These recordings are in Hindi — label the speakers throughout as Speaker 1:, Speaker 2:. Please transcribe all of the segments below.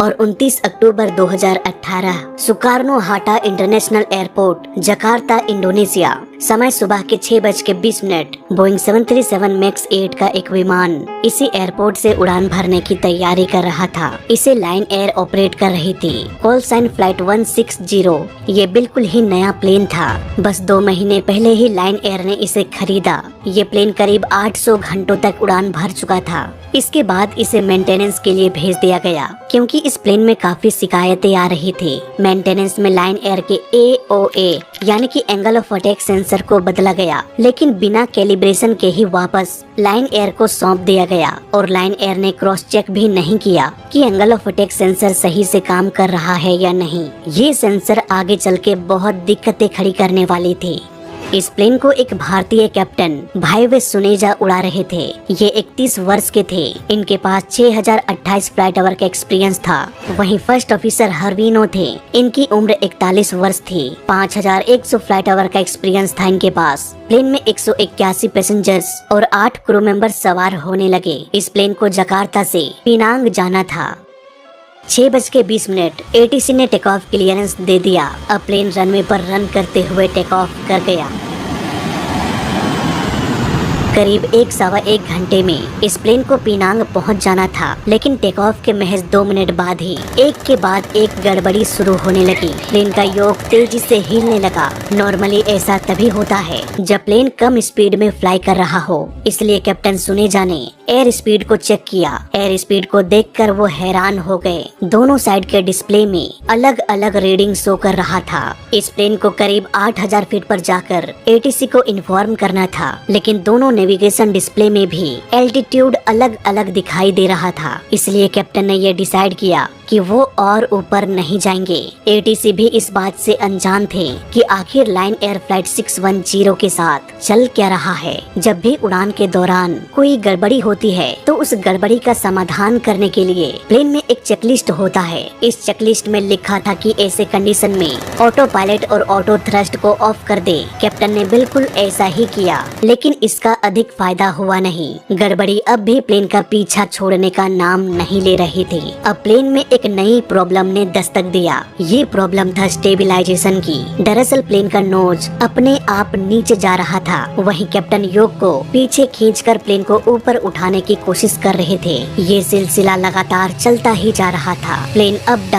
Speaker 1: और 29 अक्टूबर 2018 Sukarno Hata international airport, Jakarta, Indonesia. समय सुबह के 6:20 बोइंग 737 मैक्स 8 का एक विमान इसी एयरपोर्ट से उड़ान भरने की तैयारी कर रहा था। इसे लाइन एयर ऑपरेट कर रही थी। Call sign flight 160। ये बिल्कुल ही नया प्लेन था। बस 2 महीने पहले ही लाइन एयर ने इसे खरीदा। ये प्लेन करीब 800 घंटों तक उड़ान भर चुका था। इसके बाद इसे मेंटेनेंस के लिए भेज दिया गया क्योंकि इस प्लेन में काफी शिकायतें आ रही थी। मेंटेनेंस में लाइन एयर के AOA यानी कि एंगल ऑफ अटैक सेंसर को बदला गया, लेकिन बिना कैलिब्रेशन के ही वापस लाइन एयर को सौंप दिया गया और लाइन एयर ने क्रॉस चेक भी नहीं किया कि एंगल ऑफ अटैक सेंसर सही से काम कर रहा है या नहीं। ये सेंसर आगे चल के बहुत दिक्कतें खड़ी करने वाली थी। इस प्लेन को एक भारतीय कैप्टन भाई वे सुनेजा उड़ा रहे थे। ये 31 वर्ष के थे। इनके पास 6028 फ्लाइट आवर का एक्सपीरियंस था। वहीं फर्स्ट ऑफिसर हरवीनो थे। इनकी उम्र 41 वर्ष थी। 5100 फ्लाइट आवर का एक्सपीरियंस था इनके पास। प्लेन में 181 पैसेंजर्स और 8 क्रू मेंबर सवार होने लगे। इस प्लेन को जकार्ता से पिनांग जाना था। 6:20 ATC ने टेक ऑफ क्लियरेंस दे दिया। अब प्लेन रनवे पर रन करते हुए टेक ऑफ कर गया। करीब 1-1.25 घंटे में इस प्लेन को पिनांग पहुंच जाना था, लेकिन टेक ऑफ के महज 2 मिनट बाद ही एक के बाद एक गड़बड़ी शुरू होने लगी। प्लेन का योक तेजी से हिलने लगा। नॉर्मली ऐसा तभी होता है जब प्लेन कम स्पीड में फ्लाई कर रहा हो। इसलिए कैप्टन सुनेजा ने एयर स्पीड को चेक किया। एयर स्पीड को देखकर वो हैरान हो गए। दोनों साइड के डिस्प्ले में अलग अलग रीडिंग शो कर रहा था। इस प्लेन को करीब 8000 फीट पर जाकर ATC को इन्फॉर्म करना था, लेकिन दोनों नेविगेशन डिस्प्ले में भी एल्टीट्यूड अलग अलग दिखाई दे रहा था। इसलिए कैप्टन ने यह डिसाइड किया कि वो और ऊपर नहीं जाएंगे। ATC भी इस बात से अनजान थे कि आखिर लाइन एयर फ्लाइट 610 के साथ चल क्या रहा है। जब भी उड़ान के दौरान कोई गड़बड़ी होती है तो उस गड़बड़ी का समाधान करने के लिए प्लेन में एक चेकलिस्ट होता है। इस चेकलिस्ट में लिखा था कि ऐसे कंडीशन में ऑटो पायलट और ऑटो थ्रस्ट को ऑफ कर दे। कैप्टन ने बिल्कुल ऐसा ही किया, लेकिन इसका अधिक फायदा हुआ नहीं। गड़बड़ी अब भी प्लेन का पीछा छोड़ने का नाम नहीं ले रही थी। अब प्लेन में एक नई प्रॉब्लम ने दस्तक दिया। ये प्रॉब्लम था स्टेबिलाईजेशन की। दरअसल प्लेन का नोज अपने आप नीचे जा रहा था। वहीं कैप्टन योक को पीछे खींचकर प्लेन को ऊपर उठाने की कोशिश कर रहे थे। ये सिलसिला लगातार चलता ही जा रहा था। प्लेन अप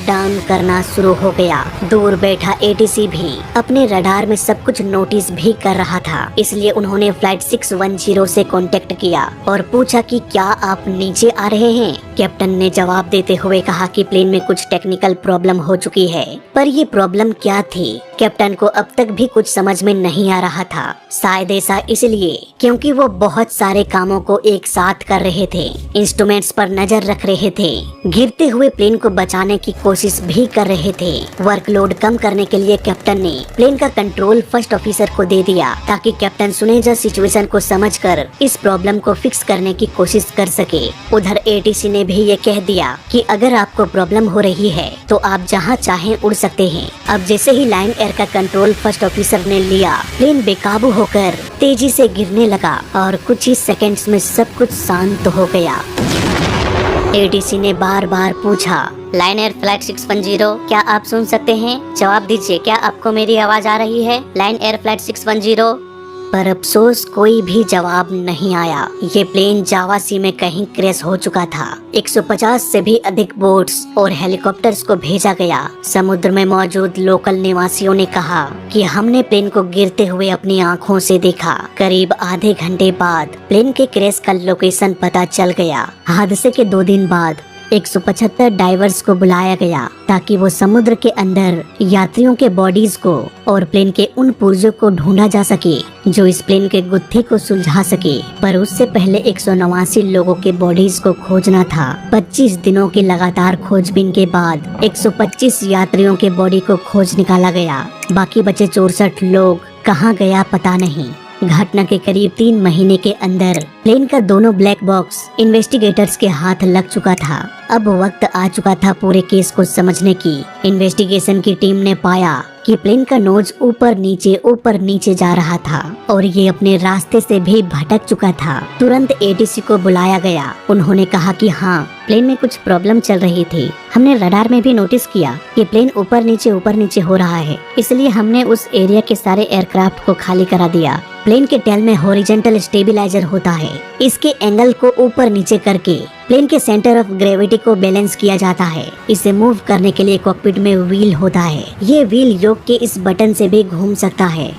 Speaker 1: डाउन करना शुरू हो गया। दूर बैठा ATC भी अपने रडार में सब कुछ नोटिस भी कर रहा था। इसलिए उन्होंने फ्लाइट 610 से कांटेक्ट किया और पूछा कि क्या आप नीचे आ रहे हैं। कैप्टन ने जवाब देते हुए कहा कि प्लेन में कुछ टेक्निकल प्रॉब्लम हो चुकी है, पर ये प्रॉब्लम क्या थी कैप्टन को अब तक भी कुछ समझ में नहीं आ रहा था। शायद ऐसा इसलिए क्योंकि वो बहुत सारे कामों को एक साथ कर रहे थे। इंस्ट्रूमेंट्स पर नजर रख रहे थे, गिरते हुए प्लेन को बचाने की कोशिश भी कर रहे थे। वर्कलोड कम करने के लिए कैप्टन ने प्लेन का कंट्रोल फर्स्ट ऑफिसर को दे दिया ताकि कैप्टन सुनेजा सिचुएशन को समझकर इस प्रॉब्लम को फिक्स करने की कोशिश कर सके। उधर ATC ने भी ये कह दिया कि अगर आपको प्रॉब्लम हो रही है तो आप जहां चाहें उड़ सकते हैं। अब जैसे ही लाइन एयर का कंट्रोल फर्स्ट ऑफिसर ने लिया, प्लेन बेकाबू होकर तेजी से गिरने लगा और कुछ ही सेकंड्स में सब कुछ शांत हो गया। ATC ने बार बार पूछा, लाइन एयर फ्लाइट 610 क्या आप सुन सकते हैं? जवाब दीजिए, क्या आपको मेरी आवाज आ रही है? Line air flight 610। पर अफसोस कोई भी जवाब नहीं आया। ये प्लेन जावा सी में कहीं क्रैश हो चुका था। 150 से भी अधिक बोट्स और हेलीकॉप्टर्स को भेजा गया। समुद्र में मौजूद लोकल निवासियों ने कहा कि हमने प्लेन को गिरते हुए अपनी आंखों से देखा। करीब आधे घंटे बाद प्लेन के क्रैश का लोकेशन पता चल गया। हादसे के 2 दिन बाद 175 डाइवर्स को बुलाया गया ताकि वो समुद्र के अंदर यात्रियों के बॉडीज को और प्लेन के उन पुर्जों को ढूंढा जा सके जो इस प्लेन के गुत्थे को सुलझा सके। पर उससे पहले 189 लोगों के बॉडीज को खोजना था। 25 दिनों की लगातार खोजबीन के बाद 125 यात्रियों के बॉडी को खोज निकाला गया। बाकी बचे 64 लोग कहाँ गया पता नहीं। घटना के करीब 3 महीने के अंदर प्लेन का दोनों ब्लैक बॉक्स इन्वेस्टिगेटर्स के हाथ लग चुका था। अब वक्त आ चुका था पूरे केस को समझने की। इन्वेस्टिगेशन की टीम ने पाया कि प्लेन का नोज ऊपर नीचे जा रहा था और ये अपने रास्ते से भी भटक चुका था। तुरंत एटीसी को बुलाया गया। उन्होंने कहा कि हाँ, प्लेन में कुछ प्रॉब्लम चल रही थी। हमने रडार में भी नोटिस किया कि प्लेन ऊपर नीचे हो रहा है, इसलिए हमने उस एरिया के सारे एयरक्राफ्ट को खाली करा दिया। प्लेन के टेल में हॉरिजॉन्टल स्टेबिलाईजर होता है। इसके एंगल को ऊपर नीचे करके प्लेन के सेंटर ऑफ ग्रेविटी को बैलेंस किया जाता है। इसे मूव करने के लिए कॉकपिट में व्हील होता है। ये व्हील योक के इस बटन से भी घूम सकता है।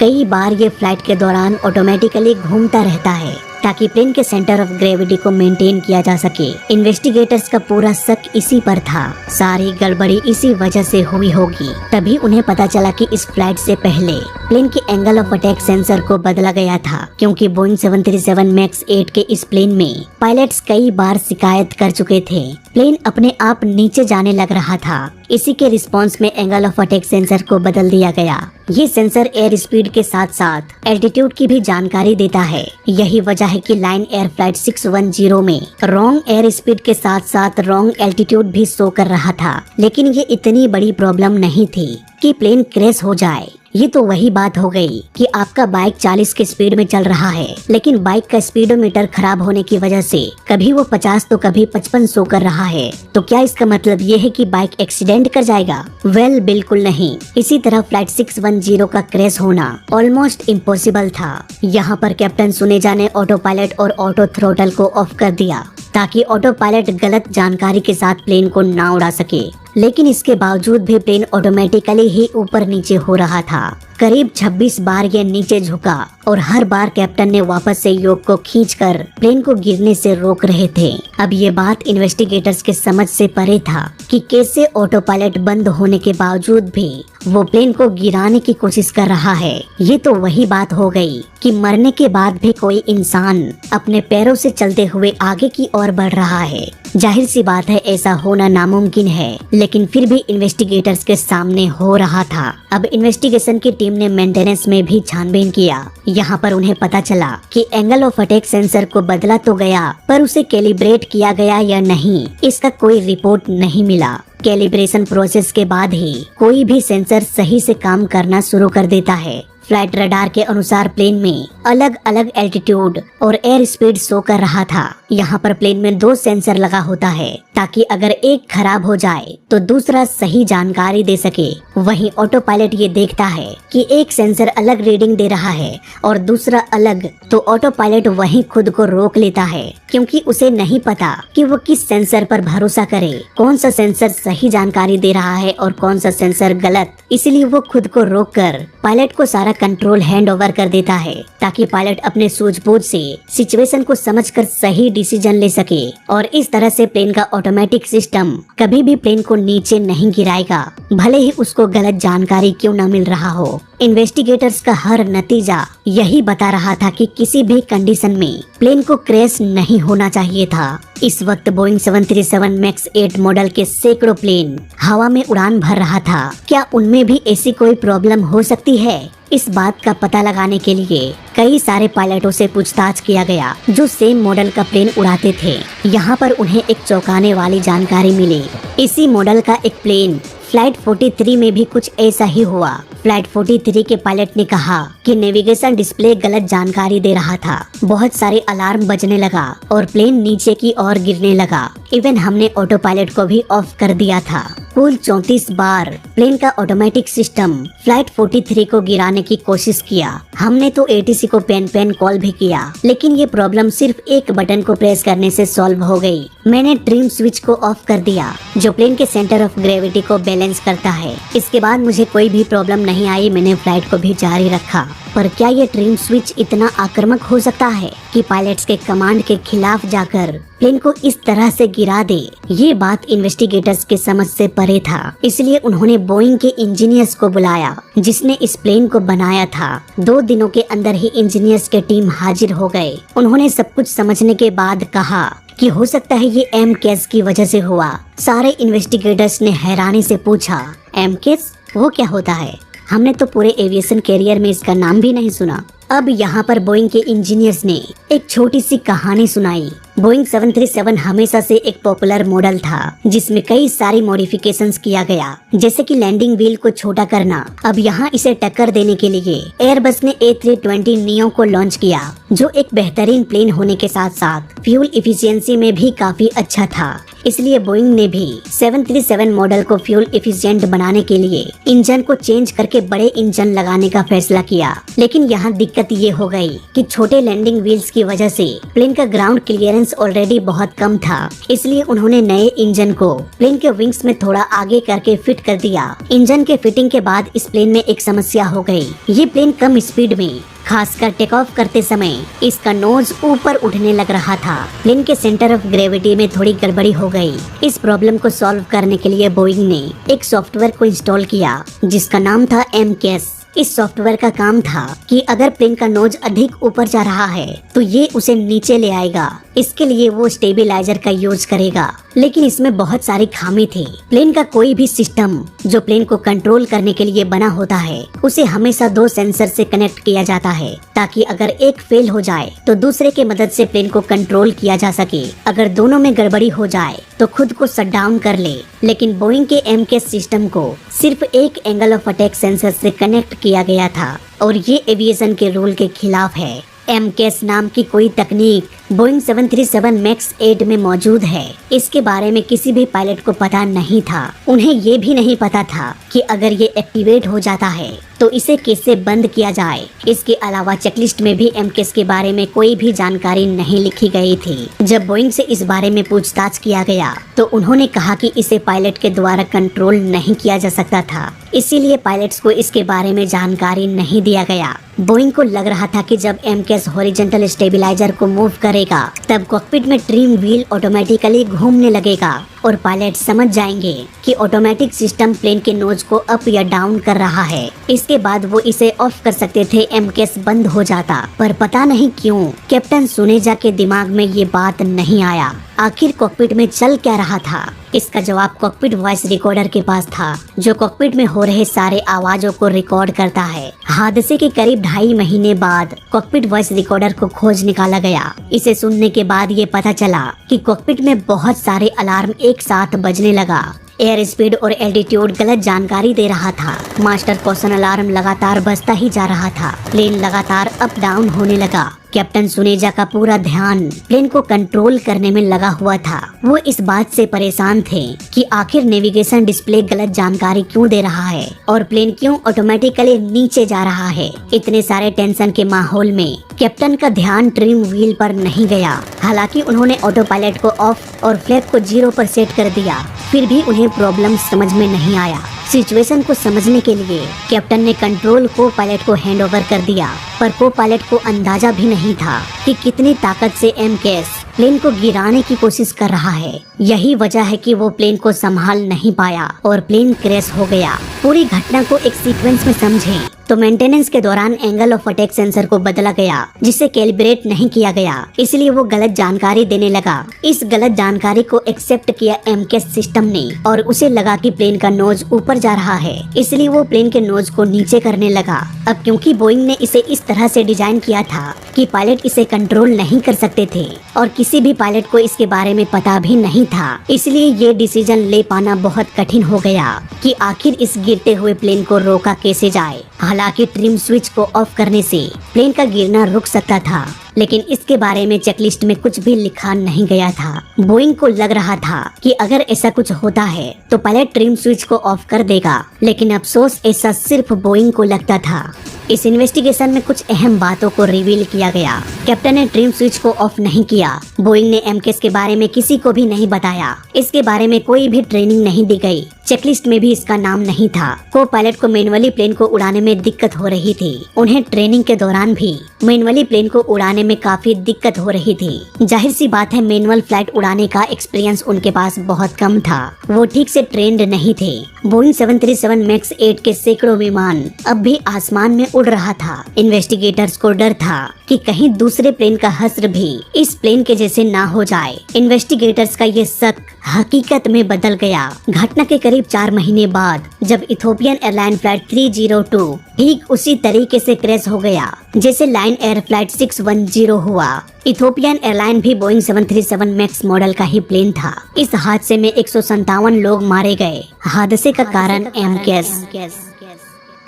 Speaker 1: कई बार ये फ्लाइट के दौरान ऑटोमेटिकली घूमता रहता है ताकि प्लेन के सेंटर ऑफ ग्रेविटी को मेंटेन किया जा सके। इन्वेस्टिगेटर्स का पूरा शक इसी पर था। सारी गड़बड़ी इसी वजह से हुई होगी। तभी उन्हें पता चला कि इस फ्लाइट से पहले प्लेन के एंगल ऑफ अटैक सेंसर को बदला गया था, क्योंकि बोइंग 737 मैक्स 8 के इस प्लेन में पायलट्स कई बार शिकायत कर चुके थे। प्लेन अपने आप नीचे जाने लग रहा था। इसी के रिस्पॉन्स में एंगल ऑफ अटैक सेंसर को बदल दिया गया। ये सेंसर एयर स्पीड के साथ साथ एल्टीट्यूड की भी जानकारी देता है। यही वजह है कि लाइन एयर फ्लाइट 610 में रॉन्ग एयर स्पीड के साथ साथ रॉन्ग एल्टीट्यूड भी शो कर रहा था। लेकिन ये इतनी बड़ी प्रॉब्लम नहीं थी कि प्लेन क्रैश हो जाए। ये तो वही बात हो गई कि आपका बाइक 40 की स्पीड में चल रहा है, लेकिन बाइक का स्पीडोमीटर खराब होने की वजह से कभी वो 50 तो कभी 55 शो कर रहा है। तो क्या इसका मतलब ये है कि बाइक एक्सीडेंट कर जाएगा? वेल, बिल्कुल नहीं। इसी तरह फ्लाइट 610 का क्रैश होना ऑलमोस्ट इम्पॉसिबल था। यहाँ पर कैप्टन सुनेजा ने ऑटो पायलट और ऑटो थ्रोटल को ऑफ कर दिया ताकि ऑटो पायलट गलत जानकारी के साथ प्लेन को ना उड़ा सके। लेकिन इसके बावजूद भी प्लेन ऑटोमेटिकली ही ऊपर नीचे हो रहा था। करीब 26 बार ये नीचे झुका और हर बार कैप्टन ने वापस से योक को खींचकर प्लेन को गिरने से रोक रहे थे। अब ये बात इन्वेस्टिगेटर्स के समझ से परे था कि कैसे ऑटो पायलट बंद होने के बावजूद भी वो प्लेन को गिराने की कोशिश कर रहा है। ये तो वही बात हो गई कि मरने के बाद भी कोई इंसान अपने पैरों से चलते हुए आगे की ओर बढ़ रहा है। जाहिर सी बात है ऐसा होना नामुमकिन है, लेकिन फिर भी इन्वेस्टिगेटर्स के सामने हो रहा था। अब इन्वेस्टिगेशन की टीम ने मेंटेनेंस में भी छानबीन किया। यहाँ पर उन्हें पता चला कि एंगल ऑफ अटैक सेंसर को बदला तो गया, पर उसे कैलिब्रेट किया गया या नहीं, इसका कोई रिपोर्ट नहीं मिला। कैलिब्रेशन प्रोसेस के बाद ही कोई भी सेंसर सही से काम करना शुरू कर देता है। फ्लाइट रडार के अनुसार प्लेन में अलग अलग एल्टीट्यूड और एयर स्पीड शो कर रहा था। यहाँ पर प्लेन में 2 सेंसर लगा होता है ताकि अगर एक खराब हो जाए तो दूसरा सही जानकारी दे सके। वहीं ऑटो पायलट ये देखता है कि एक सेंसर अलग रीडिंग दे रहा है और दूसरा अलग, तो ऑटो पायलट वहीं खुद को रोक लेता है, क्योंकि उसे नहीं पता कि वो किस सेंसर पर भरोसा करे, कौन सा सेंसर सही जानकारी दे रहा है और कौन सा सेंसर गलत। इसलिए वो खुद को रोककर पायलट को सारा कंट्रोल हैंड ओवर कर देता है ताकि पायलट अपने सूझबूझ से सिचुएशन को समझकर सही डिसीजन ले सके। और इस तरह से प्लेन का ऑटोमेटिक सिस्टम कभी भी प्लेन को नीचे नहीं गिराएगा, भले ही उसको गलत जानकारी क्यों न मिल रहा हो। इन्वेस्टिगेटर्स का हर नतीजा यही बता रहा था कि किसी भी कंडीशन में प्लेन को क्रैश नहीं होना चाहिए था। इस वक्त बोइंग 737 मैक्स 8 मॉडल के सैकड़ों प्लेन हवा में उड़ान भर रहा था। क्या उनमें भी ऐसी कोई प्रॉब्लम हो सकती है? इस बात का पता लगाने के लिए कई सारे पायलटों से पूछताछ किया गया जो सेम मॉडल का प्लेन उड़ाते थे। यहाँ पर उन्हें एक चौंकाने वाली जानकारी मिली। इसी मॉडल का एक प्लेन फ्लाइट 43 में भी कुछ ऐसा ही हुआ। फ्लाइट 43 के पायलट ने कहा कि नेविगेशन डिस्प्ले गलत जानकारी दे रहा था। बहुत सारे अलार्म बजने लगा और प्लेन नीचे की ओर गिरने लगा। इवन हमने ऑटो पायलट को भी ऑफ कर दिया था। कुल 34 बार प्लेन का ऑटोमेटिक सिस्टम फ्लाइट 43 को गिराने की कोशिश किया। हमने तो एटीसी को पेन कॉल भी किया, लेकिन ये प्रॉब्लम सिर्फ एक बटन को प्रेस करने से सॉल्व हो गई। मैंने ट्रिम स्विच को ऑफ कर दिया जो प्लेन के सेंटर ऑफ ग्रेविटी को बैलेंस करता है। इसके बाद मुझे कोई भी प्रॉब्लम नहीं आई। मैंने फ्लाइट को भी जारी रखा। पर क्या ये ट्रिम स्विच इतना आक्रामक हो सकता है कि पायलट्स के कमांड के खिलाफ जाकर प्लेन को इस तरह से गिरा दे? ये बात इन्वेस्टिगेटर्स के समझ से परे था। इसलिए उन्होंने बोइंग के इंजीनियर्स को बुलाया जिसने इस प्लेन को बनाया था। 2 दिनों के अंदर ही इंजीनियर्स के टीम हाजिर हो गए। उन्होंने सब कुछ समझने के बाद कहा कि हो सकता है ये एमकेएस की वजह से हुआ। सारे इन्वेस्टिगेटर्स ने हैरानी से पूछा, एमकेएस वो क्या होता है? हमने तो पूरे एविएशन कैरियर में इसका नाम भी नहीं सुना। अब यहाँ पर बोइंग के इंजीनियर्स ने एक छोटी सी कहानी सुनाई बोइंग 737 हमेशा से एक पॉपुलर मॉडल था जिसमें कई सारी मॉडिफिकेशंस किया गया, जैसे कि लैंडिंग व्हील को छोटा करना। अब यहाँ इसे टक्कर देने के लिए एयरबस ने A320 नियो को लॉन्च किया, जो एक बेहतरीन प्लेन होने के साथ साथ फ्यूल इफिशियंसी में भी काफी अच्छा था। इसलिए बोइंग ने भी 737 मॉडल को फ्यूल एफिशिएंट बनाने के लिए इंजन को चेंज करके बड़े इंजन लगाने का फैसला किया। लेकिन यहाँ दिक्कत ये हो गई कि छोटे लैंडिंग व्हील्स की वजह से प्लेन का ग्राउंड क्लियरेंस ऑलरेडी बहुत कम था। इसलिए उन्होंने नए इंजन को प्लेन के विंग्स में थोड़ा आगे करके फिट कर दिया। इंजन के फिटिंग के बाद इस प्लेन में एक समस्या हो गई। ये प्लेन कम स्पीड में, खासकर टेक ऑफ करते समय इसका नोज ऊपर उठने लग रहा था। प्लेन के सेंटर ऑफ ग्रेविटी में थोड़ी गड़बड़ी हो गई। इस प्रॉब्लम को सॉल्व करने के लिए बोइंग ने एक सॉफ्टवेयर को इंस्टॉल किया जिसका नाम था MCAS। इस सॉफ्टवेयर का काम था कि अगर प्लेन का नोज अधिक ऊपर जा रहा है तो ये उसे नीचे ले आएगा। इसके लिए वो स्टेबिलाईजर का यूज करेगा, लेकिन इसमें बहुत सारी खामी थी। प्लेन का कोई भी सिस्टम जो प्लेन को कंट्रोल करने के लिए बना होता है उसे हमेशा 2 सेंसर से कनेक्ट किया जाता है, ताकि अगर एक फेल हो जाए तो दूसरे के मदद से प्लेन को कंट्रोल किया जा सके। अगर दोनों में गड़बड़ी हो जाए तो खुद को शट डाउन कर ले। लेकिन बोइंग के MCAS सिस्टम को सिर्फ एक एंगल ऑफ अटैक सेंसर से कनेक्ट किया गया था और ये एविएशन के रूल के खिलाफ है। MCAS नाम की कोई तकनीक बोइंग 737 मैक्स 8 में मौजूद है। इसके बारे में किसी भी पायलट को पता नहीं था। उन्हें ये भी नहीं पता था कि अगर ये एक्टिवेट हो जाता है तो इसे कैसे बंद किया जाए। इसके अलावा चेकलिस्ट में भी MCAS के बारे में कोई भी जानकारी नहीं लिखी गई थी। जब बोइंग से इस बारे में पूछताछ किया गया तो उन्होंने कहा कि इसे पायलट के द्वारा कंट्रोल नहीं किया जा सकता था, इसीलिए पायलट्स को इसके बारे में जानकारी नहीं दिया गया। बोइंग को लग रहा था कि जब MCAS हॉरिजॉन्टल स्टेबिलाईजर को मूव करेगा तब कॉकपिट में ट्रिम व्हील ऑटोमेटिकली घूमने लगेगा और पायलट समझ जाएंगे कि ऑटोमेटिक सिस्टम प्लेन के नोज को अप या डाउन कर रहा है। इसके बाद वो इसे ऑफ कर सकते थे। MCAS बंद हो जाता, पर पता नहीं क्यों कैप्टन सुनेजा के दिमाग में ये बात नहीं आया। आखिर कॉकपिट में चल क्या रहा था? इसका जवाब कॉकपिट वॉइस रिकॉर्डर के पास था, जो कॉकपिट में हो रहे सारे आवाजों को रिकॉर्ड करता है। हादसे के करीब 2.5 महीने बाद कॉकपिट वॉइस रिकॉर्डर को खोज निकाला गया। इसे सुनने के बाद ये पता चला कि कॉकपिट में बहुत सारे अलार्म एक साथ बजने लगा। एयर स्पीड और एल्टीट्यूड गलत जानकारी दे रहा था। मास्टर कॉशन अलार्म लगातार बजता ही जा रहा था। प्लेन लगातार अप डाउन होने लगा। कैप्टन सुनेजा का पूरा ध्यान प्लेन को कंट्रोल करने में लगा हुआ था। वो इस बात से परेशान थे कि आखिर नेविगेशन डिस्प्ले गलत जानकारी क्यों दे रहा है और प्लेन क्यों ऑटोमेटिकली नीचे जा रहा है। इतने सारे टेंशन के माहौल में कैप्टन का ध्यान ट्रिम व्हील पर नहीं गया। हालांकि उन्होंने ऑटो पायलट को ऑफ और फ्लैप को 0 पर सेट कर दिया, फिर भी उन्हें प्रॉब्लम समझ में नहीं आया। सिचुएशन को समझने के लिए कैप्टन ने कंट्रोल को पायलट को हैंडओवर कर दिया, पर को पायलट को अंदाजा भी नहीं था कि कितनी ताकत से MCAS प्लेन को गिराने की कोशिश कर रहा है। यही वजह है कि वो प्लेन को संभाल नहीं पाया और प्लेन क्रैश हो गया। पूरी घटना को एक सीक्वेंस में समझें तो मेंटेनेंस के दौरान एंगल ऑफ अटैक सेंसर को बदला गया, जिसे कैलिब्रेट नहीं किया गया, इसलिए वो गलत जानकारी देने लगा। इस गलत जानकारी को एक्सेप्ट किया MCAS सिस्टम ने और उसे लगा कि प्लेन का नोज ऊपर जा रहा है, इसलिए वो प्लेन के नोज को नीचे करने लगा। अब क्योंकि बोइंग ने इसे इस तरह से डिजाइन किया था कि पायलट इसे कंट्रोल नहीं कर सकते थे और किसी भी पायलट को इसके बारे में पता भी नहीं था, इसलिए ये डिसीजन ले पाना बहुत कठिन हो गया कि आखिर इस गिरते हुए प्लेन को रोका कैसे जाए। हालांकि ट्रिम स्विच को ऑफ करने से प्लेन का गिरना रुक सकता था, लेकिन इसके बारे में चेकलिस्ट में कुछ भी लिखा नहीं गया था। बोइंग को लग रहा था कि अगर ऐसा कुछ होता है तो पायलट ट्रिम स्विच को ऑफ कर देगा, लेकिन अफसोस ऐसा सिर्फ बोइंग को लगता था। इस इन्वेस्टिगेशन में कुछ अहम बातों को रिवील किया गया। कैप्टन ने ट्रिम स्विच को ऑफ नहीं किया। बोइंग ने MCAS के बारे में किसी को भी नहीं बताया। इसके बारे में कोई भी ट्रेनिंग नहीं दी गई। चेकलिस्ट में भी इसका नाम नहीं था। को पायलट को मैनुअली प्लेन को उड़ाने में दिक्कत हो रही थी। उन्हें ट्रेनिंग के दौरान भी मैनुअली प्लेन को उड़ाने में काफी दिक्कत हो रही थी। जाहिर सी बात है, मैनुअल फ्लाइट उड़ाने का एक्सपीरियंस उनके पास बहुत कम था। वो ठीक से ट्रेंड नहीं थे। बोइंग 737 मैक्स 8 के सैकड़ों विमान अब भी आसमान में उड़ रहा था। इन्वेस्टिगेटर्स को डर था कि कहीं दूसरे प्लेन का हश्र भी इस प्लेन के जैसे ना हो जाए। इन्वेस्टिगेटर्स का ये शक हकीकत में बदल गया। घटना के करीब करीब 4 महीने बाद जब इथोपियन एयरलाइन फ्लाइट 302 ठीक उसी तरीके से क्रैश हो गया जैसे लाइन एयर फ्लाइट 610 हुआ। इथोपियन एयरलाइन भी बोइंग 737 मैक्स मॉडल का ही प्लेन था। इस हादसे में 157 लोग मारे गए। हादसे का कारण एमकेएस।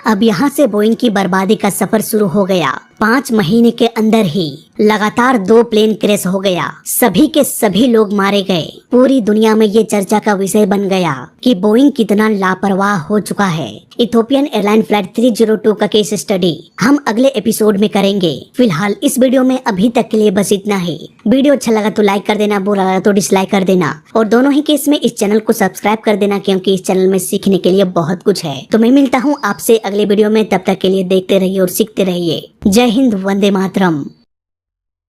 Speaker 1: अब यहाँ से बोइंग की बर्बादी का सफर शुरू हो गया। 5 महीने के अंदर ही लगातार 2 प्लेन क्रैश हो गया। सभी के सभी लोग मारे गए। पूरी दुनिया में ये चर्चा का विषय बन गया कि बोइंग कितना लापरवाह हो चुका है। इथोपियन एयरलाइन फ्लाइट 302 का केस स्टडी हम अगले एपिसोड में करेंगे। फिलहाल इस वीडियो में अभी तक के लिए बस इतना ही। वीडियो अच्छा लगा तो लाइक कर देना, बुरा लगा तो डिसलाइक कर देना और दोनों ही केस में इस चैनल को सब्सक्राइब कर देना क्योंकि इस चैनल में सीखने के लिए बहुत कुछ है। तो मैं मिलता हूँ आपसे अगले वीडियो में। तब तक के लिए देखते रहिए और सीखते रहिए। जय हिंद, वंदे मातरम।